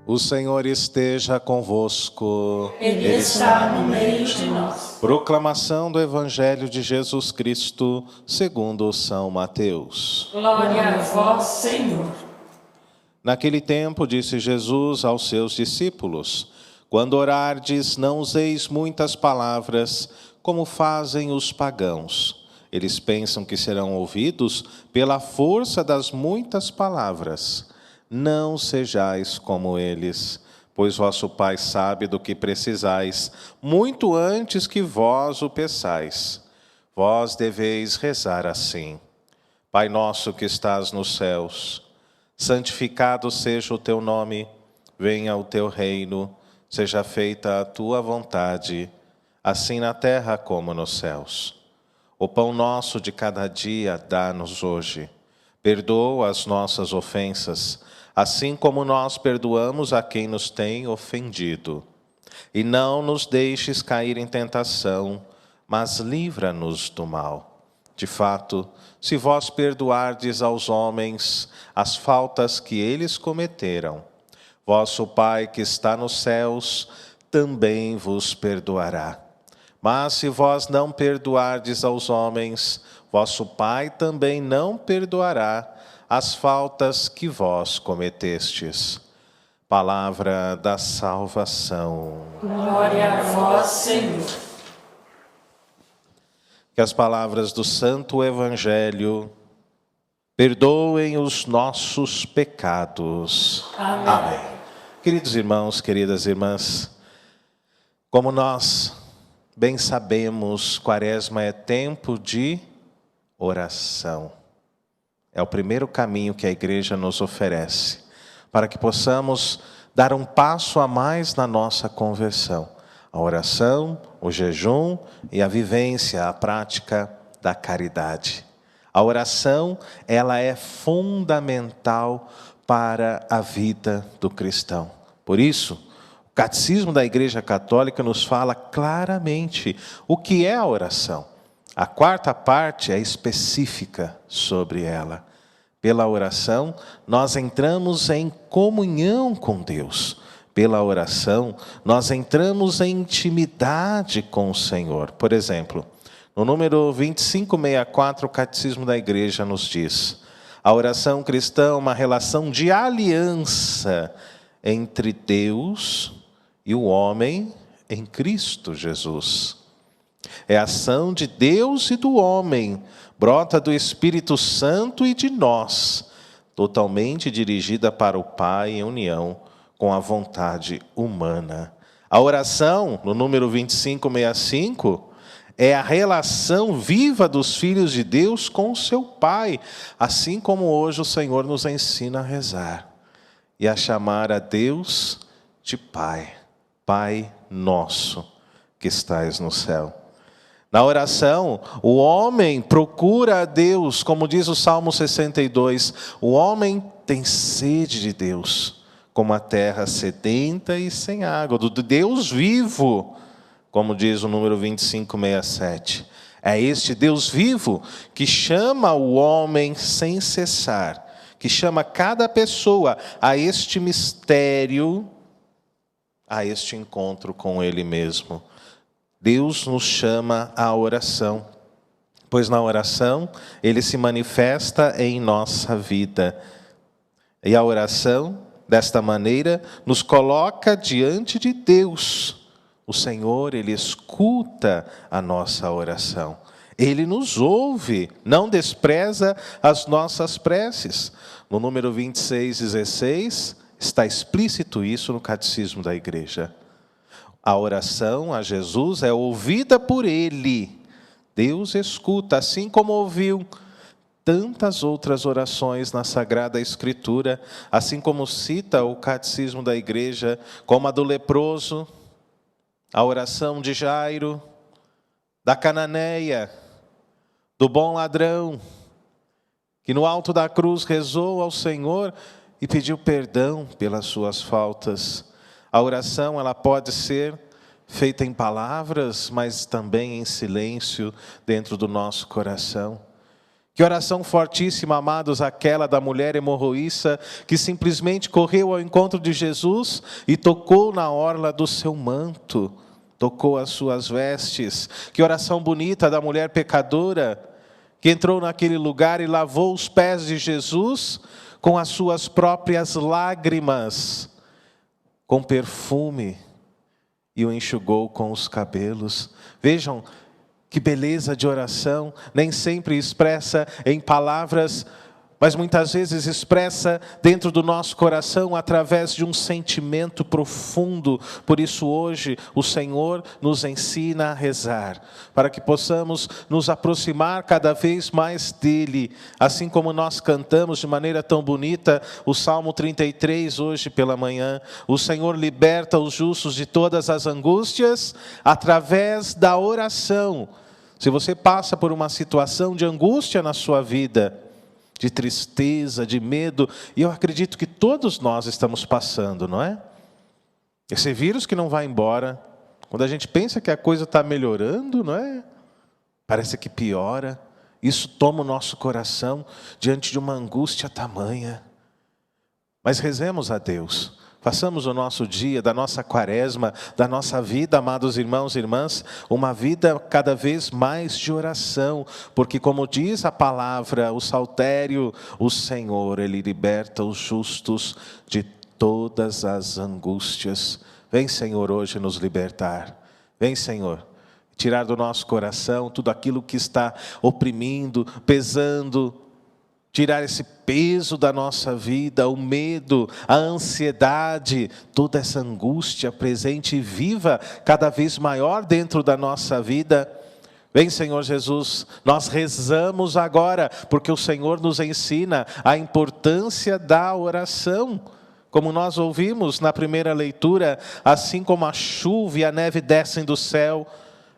O Senhor esteja convosco. Ele está no meio de nós. Proclamação do Evangelho de Jesus Cristo, segundo São Mateus. Glória a vós, Senhor. Naquele tempo disse Jesus aos seus discípulos: quando orardes, não useis muitas palavras, como fazem os pagãos. Eles pensam que serão ouvidos pela força das muitas palavras. Não sejais como eles, pois vosso Pai sabe do que precisais, muito antes que vós o peçais. Vós deveis rezar assim: Pai nosso que estás nos céus, santificado seja o teu nome, venha o teu reino, seja feita a tua vontade, assim na terra como nos céus. O pão nosso de cada dia dá-nos hoje. Perdoa as nossas ofensas, assim como nós perdoamos a quem nos tem ofendido. E não nos deixes cair em tentação, mas livra-nos do mal. De fato, se vós perdoardes aos homens as faltas que eles cometeram, vosso Pai que está nos céus também vos perdoará. Mas se vós não perdoardes aos homens, vosso Pai também não perdoará as faltas que vós cometestes. Palavra da salvação. Glória a vós, Senhor. Que as palavras do Santo Evangelho perdoem os nossos pecados. Amém. Amém. Queridos irmãos, queridas irmãs, como nós bem sabemos, Quaresma é tempo de oração. É o primeiro caminho que a Igreja nos oferece, para que possamos dar um passo a mais na nossa conversão. A oração, o jejum e a vivência, a prática da caridade. A oração, ela é fundamental para a vida do cristão. Por isso, o Catecismo da Igreja Católica nos fala claramente o que é a oração. A quarta parte é específica sobre ela. Pela oração, nós entramos em comunhão com Deus. Pela oração, nós entramos em intimidade com o Senhor. Por exemplo, no número 2564, o Catecismo da Igreja nos diz: a oração cristã é uma relação de aliança entre Deus e o homem em Cristo Jesus. É a ação de Deus e do homem, brota do Espírito Santo e de nós, totalmente dirigida para o Pai em união com a vontade humana. A oração, no número 2565, é a relação viva dos filhos de Deus com o seu Pai, assim como hoje o Senhor nos ensina a rezar e a chamar a Deus de Pai, Pai nosso que estais no céu. Na oração, o homem procura a Deus, como diz o Salmo 62, o homem tem sede de Deus, como a terra sedenta e sem água, do Deus vivo, como diz o número 2567. É este Deus vivo que chama o homem sem cessar, que chama cada pessoa a este mistério, a este encontro com Ele mesmo. Deus nos chama à oração, pois na oração Ele se manifesta em nossa vida. E a oração, desta maneira, nos coloca diante de Deus. O Senhor, Ele escuta a nossa oração. Ele nos ouve, não despreza as nossas preces. No número 2616, está explícito isso no Catecismo da Igreja. A oração a Jesus é ouvida por Ele. Deus escuta, assim como ouviu tantas outras orações na Sagrada Escritura, assim como cita o Catecismo da Igreja, como a do leproso, a oração de Jairo, da cananeia, do bom ladrão, que no alto da cruz rezou ao Senhor e pediu perdão pelas suas faltas. A oração, ela pode ser feita em palavras, mas também em silêncio dentro do nosso coração. Que oração fortíssima, amados, aquela da mulher hemorroíça que simplesmente correu ao encontro de Jesus e tocou na orla do seu manto, tocou as suas vestes. Que oração bonita da mulher pecadora que entrou naquele lugar e lavou os pés de Jesus com as suas próprias lágrimas, com perfume, e o enxugou com os cabelos. Vejam que beleza de oração, nem sempre expressa em palavras, mas muitas vezes expressa dentro do nosso coração através de um sentimento profundo. Por isso hoje o Senhor nos ensina a rezar, para que possamos nos aproximar cada vez mais dEle, assim como nós cantamos de maneira tão bonita o Salmo 33 hoje pela manhã. O Senhor liberta os justos de todas as angústias através da oração. Se você passa por uma situação de angústia na sua vida, de tristeza, de medo, e eu acredito que todos nós estamos passando, não é? Esse vírus que não vai embora, quando a gente pensa que a coisa está melhorando, não é? Parece que piora. Isso toma o nosso coração diante de uma angústia tamanha. Mas rezemos a Deus. Façamos o nosso dia, da nossa quaresma, da nossa vida, amados irmãos e irmãs, uma vida cada vez mais de oração, porque como diz a palavra, o saltério, o Senhor, Ele liberta os justos de todas as angústias. Vem, Senhor, hoje nos libertar. Vem, Senhor, tirar do nosso coração tudo aquilo que está oprimindo, pesando, tirar esse peso da nossa vida, o medo, a ansiedade, toda essa angústia presente e viva, cada vez maior dentro da nossa vida. Vem, Senhor Jesus, nós rezamos agora, porque o Senhor nos ensina a importância da oração. Como nós ouvimos na primeira leitura, assim como a chuva e a neve descem do céu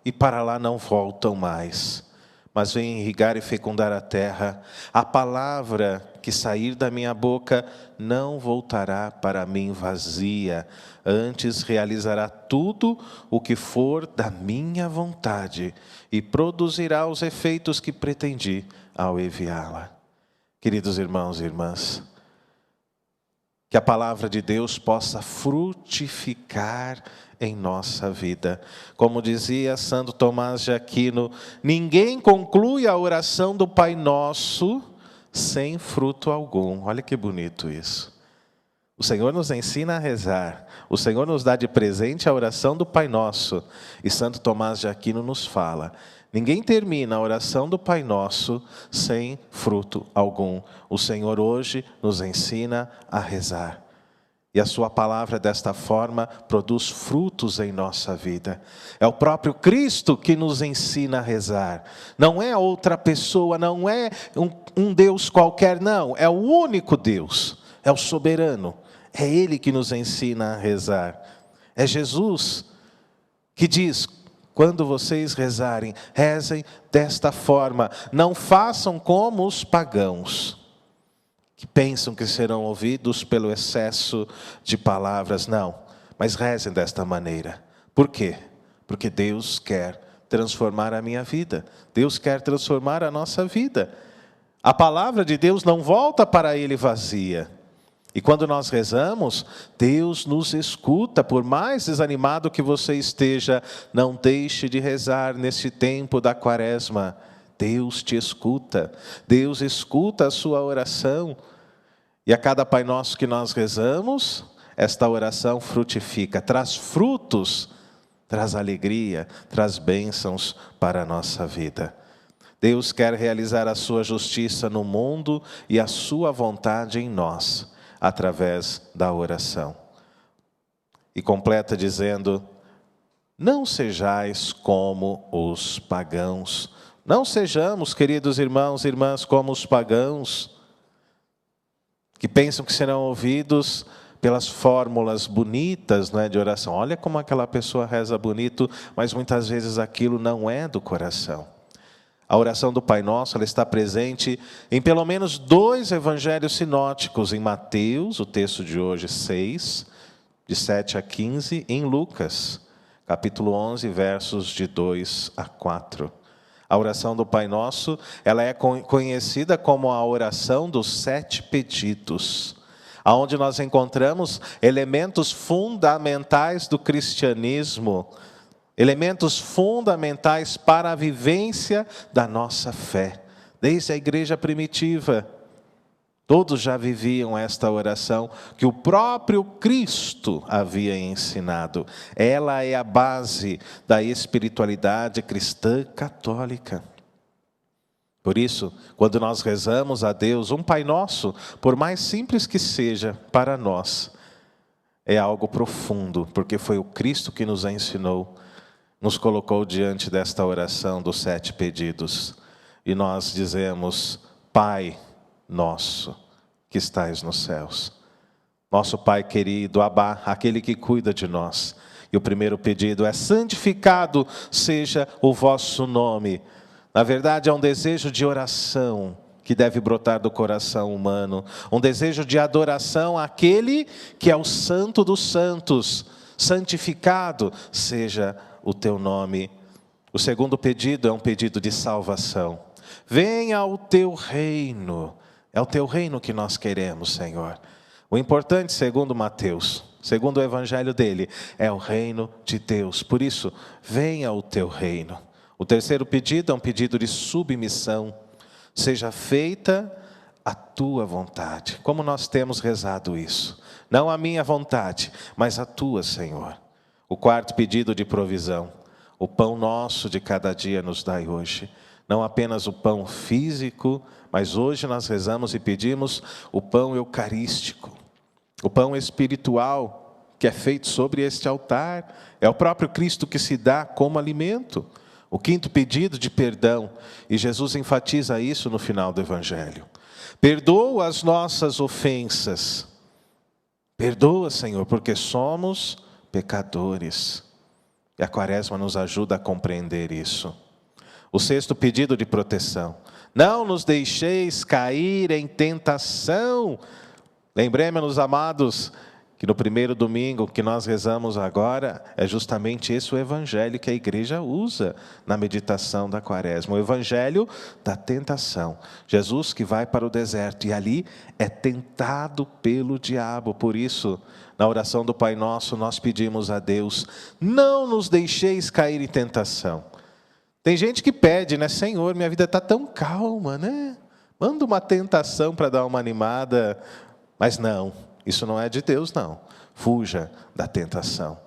e para lá não voltam mais, mas vem irrigar e fecundar a terra. A palavra que sair da minha boca não voltará para mim vazia, antes realizará tudo o que for da minha vontade e produzirá os efeitos que pretendi ao enviá-la. Queridos irmãos e irmãs, que a palavra de Deus possa frutificar em nossa vida. Como dizia Santo Tomás de Aquino, ninguém conclui a oração do Pai Nosso sem fruto algum. Olha que bonito isso. O Senhor nos ensina a rezar. O Senhor nos dá de presente a oração do Pai Nosso. E Santo Tomás de Aquino nos fala, ninguém termina a oração do Pai Nosso sem fruto algum. O Senhor hoje nos ensina a rezar. E a sua palavra desta forma produz frutos em nossa vida. É o próprio Cristo que nos ensina a rezar. Não é outra pessoa, não é um Deus qualquer, não. É o único Deus, é o soberano. É Ele que nos ensina a rezar. É Jesus que diz, quando vocês rezarem, rezem desta forma. Não façam como os pagãos, que pensam que serão ouvidos pelo excesso de palavras. Não, mas rezem desta maneira. Por quê? Porque Deus quer transformar a minha vida. Deus quer transformar a nossa vida. A palavra de Deus não volta para Ele vazia. E quando nós rezamos, Deus nos escuta. Por mais desanimado que você esteja, não deixe de rezar nesse tempo da quaresma. Deus te escuta. Deus escuta a sua oração. E a cada Pai Nosso que nós rezamos, esta oração frutifica, traz frutos, traz alegria, traz bênçãos para a nossa vida. Deus quer realizar a sua justiça no mundo e a sua vontade em nós, através da oração. E completa dizendo, não sejais como os pagãos. Não sejamos, queridos irmãos e irmãs, como os pagãos, que pensam que serão ouvidos pelas fórmulas bonitas, não é, de oração. Olha como aquela pessoa reza bonito, mas muitas vezes aquilo não é do coração. A oração do Pai Nosso, ela está presente em pelo menos 2 evangelhos sinóticos, em Mateus, o texto de hoje, 6, de 7 a 15, e em Lucas, capítulo 11, versos de 2 a 4. A oração do Pai Nosso, ela é conhecida como a oração dos 7 pedidos, onde nós encontramos elementos fundamentais do cristianismo, elementos fundamentais para a vivência da nossa fé. Desde a igreja primitiva, todos já viviam esta oração que o próprio Cristo havia ensinado. Ela é a base da espiritualidade cristã católica. Por isso, quando nós rezamos a Deus um Pai Nosso, por mais simples que seja para nós, é algo profundo, porque foi o Cristo que nos ensinou, nos colocou diante desta oração dos 7 pedidos. E nós dizemos: Pai Nosso, que estais nos céus. Nosso Pai querido, Abá, aquele que cuida de nós. E o primeiro pedido é: santificado seja o vosso nome. Na verdade, é um desejo de oração que deve brotar do coração humano. Um desejo de adoração àquele que é o Santo dos Santos. Santificado seja o teu nome. O segundo pedido é um pedido de salvação. Venha o teu reino. É o teu reino que nós queremos, Senhor. O importante, segundo Mateus, segundo o evangelho dele, é o reino de Deus. Por isso, venha o teu reino. O terceiro pedido é um pedido de submissão. Seja feita a tua vontade. Como nós temos rezado isso? Não a minha vontade, mas a tua, Senhor. O quarto pedido de provisão. O pão nosso de cada dia nos dai hoje. Não apenas o pão físico, mas hoje nós rezamos e pedimos o pão eucarístico, o pão espiritual que é feito sobre este altar. É o próprio Cristo que se dá como alimento. O quinto pedido de perdão, e Jesus enfatiza isso no final do Evangelho. Perdoa as nossas ofensas. Perdoa, Senhor, porque somos pecadores. E a Quaresma nos ajuda a compreender isso. O sexto pedido de proteção. Não nos deixeis cair em tentação. Lembremos-nos, amados, que no primeiro domingo que nós rezamos agora, é justamente esse o evangelho que a igreja usa na meditação da Quaresma. O evangelho da tentação. Jesus que vai para o deserto e ali é tentado pelo diabo. Por isso, na oração do Pai Nosso, nós pedimos a Deus: não nos deixeis cair em tentação. Tem gente que pede, né? Senhor, minha vida está tão calma, né? Manda uma tentação para dar uma animada. Mas não, isso não é de Deus, não. Fuja da tentação.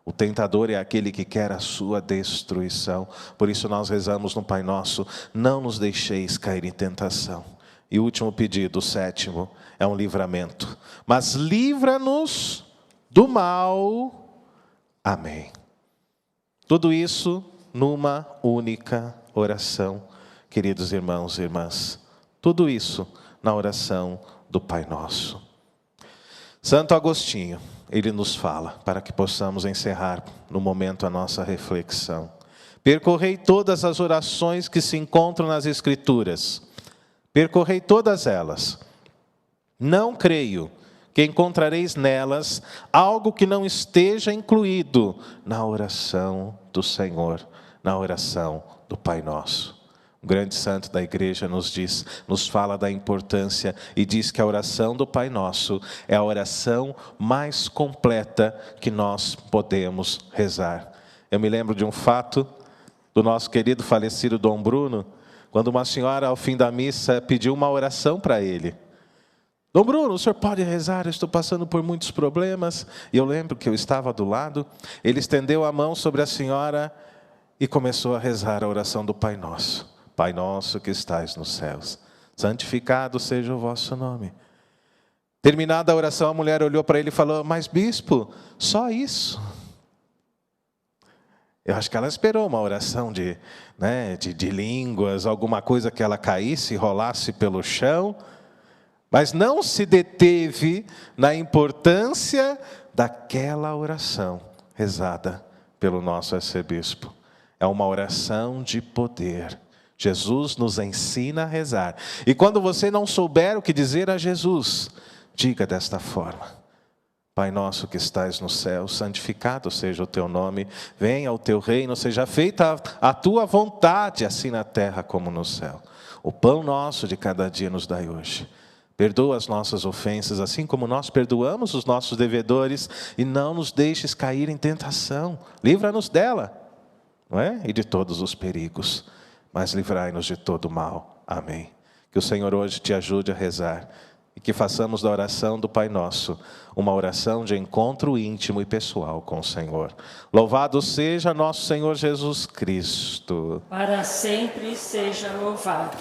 O tentador é aquele que quer a sua destruição. Por isso nós rezamos no Pai Nosso: não nos deixeis cair em tentação. E o último pedido, o sétimo, é um livramento. Mas livra-nos do mal. Amém. Tudo isso numa única oração, queridos irmãos e irmãs. Tudo isso na oração do Pai Nosso. Santo Agostinho, ele nos fala, para que possamos encerrar no momento a nossa reflexão. Percorrei todas as orações que se encontram nas Escrituras. Percorrei todas elas. Não creio que encontrareis nelas algo que não esteja incluído na oração do Senhor, na oração do Pai Nosso. O grande santo da igreja nos fala da importância e diz que a oração do Pai Nosso é a oração mais completa que nós podemos rezar. Eu me lembro de um fato do nosso querido falecido Dom Bruno, quando uma senhora ao fim da missa pediu uma oração para ele. Dom Bruno, o senhor pode rezar? Eu estou passando por muitos problemas. E eu lembro que eu estava do lado. Ele estendeu a mão sobre a senhora e começou a rezar a oração do Pai Nosso. Pai nosso que estais nos céus, santificado seja o vosso nome. Terminada a oração, a mulher olhou para ele e falou: mas bispo, só isso? Eu acho que ela esperou uma oração de línguas, alguma coisa que ela caísse, rolasse pelo chão, mas não se deteve na importância daquela oração rezada pelo nosso arcebispo. É uma oração de poder. Jesus nos ensina a rezar. E quando você não souber o que dizer a Jesus, diga desta forma: Pai nosso que estais no céu, santificado seja o teu nome, venha o teu reino, seja feita a tua vontade, assim na terra como no céu. O pão nosso de cada dia nos dai hoje. Perdoa as nossas ofensas, assim como nós perdoamos os nossos devedores, e não nos deixes cair em tentação. Livra-nos dela, não é? E de todos os perigos, mas livrai-nos de todo mal. Amém. Que o Senhor hoje te ajude a rezar, e que façamos da oração do Pai Nosso uma oração de encontro íntimo e pessoal com o Senhor. Louvado seja nosso Senhor Jesus Cristo. Para sempre seja louvado.